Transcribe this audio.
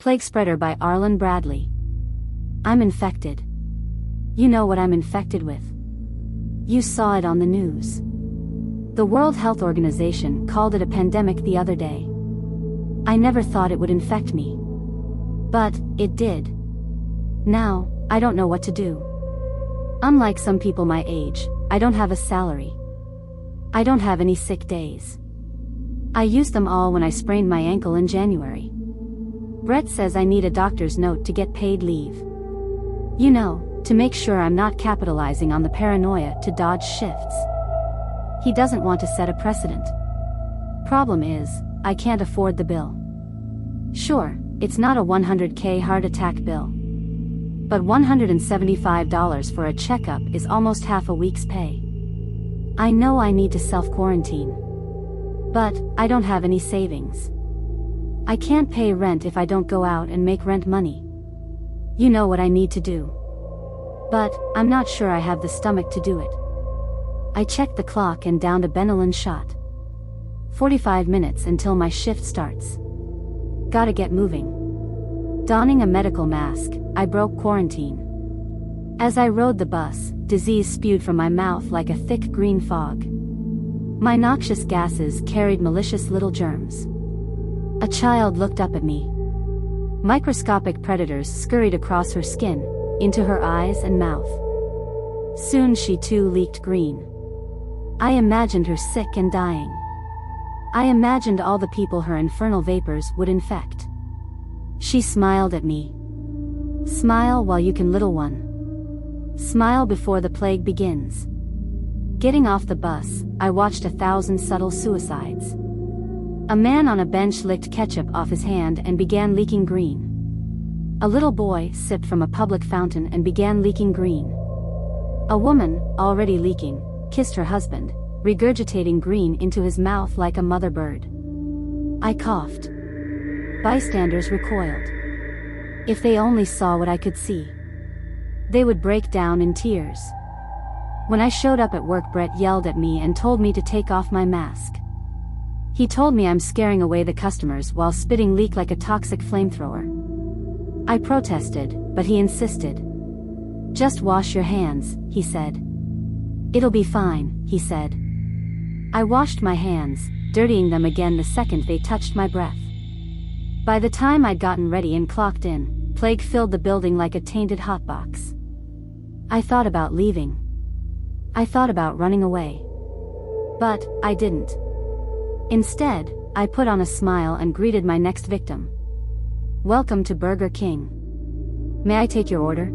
Plaguespreader by Arlen Bradley. I'm infected. You know what I'm infected with. You saw it on the news. The World Health Organization called it a pandemic the other day. I never thought it would infect me. But it did. Now, I don't know what to do. Unlike some people my age, I don't have a salary. I don't have any sick days. I used them all when I sprained my ankle in January. Brett says I need a doctor's note to get paid leave. You know, to make sure I'm not capitalizing on the paranoia to dodge shifts. He doesn't want to set a precedent. Problem is, I can't afford the bill. Sure, it's not a $100K heart attack bill. But $175 for a checkup is almost half a week's pay. I know I need to self-quarantine. But I don't have any savings. I can't pay rent if I don't go out and make rent money. You know what I need to do. But I'm not sure I have the stomach to do it. I checked the clock and downed a Benylin shot. 45 minutes until my shift starts. Gotta get moving. Donning a medical mask, I broke quarantine. As I rode the bus, disease spewed from my mouth like a thick green fog. My noxious gases carried malicious little germs. A child looked up at me. Microscopic predators scurried across her skin, into her eyes and mouth. Soon she too leaked green. I imagined her sick and dying. I imagined all the people her infernal vapors would infect. She smiled at me. Smile while you can, little one. Smile before the plague begins. Getting off the bus, I watched 1,000 subtle suicides. A man on a bench licked ketchup off his hand and began leaking green. A little boy sipped from a public fountain and began leaking green. A woman, already leaking, kissed her husband, regurgitating green into his mouth like a mother bird. I coughed. Bystanders recoiled. If they only saw what I could see. They would break down in tears. When I showed up at work, Brett yelled at me and told me to take off my mask. He told me I'm scaring away the customers while spitting leak like a toxic flamethrower. I protested, but he insisted. Just wash your hands, he said. It'll be fine, he said. I washed my hands, dirtying them again the second they touched my breath. By the time I'd gotten ready and clocked in, plague filled the building like a tainted hotbox. I thought about leaving. I thought about running away. But I didn't. Instead, I put on a smile and greeted my next victim. Welcome to Burger King. May I take your order?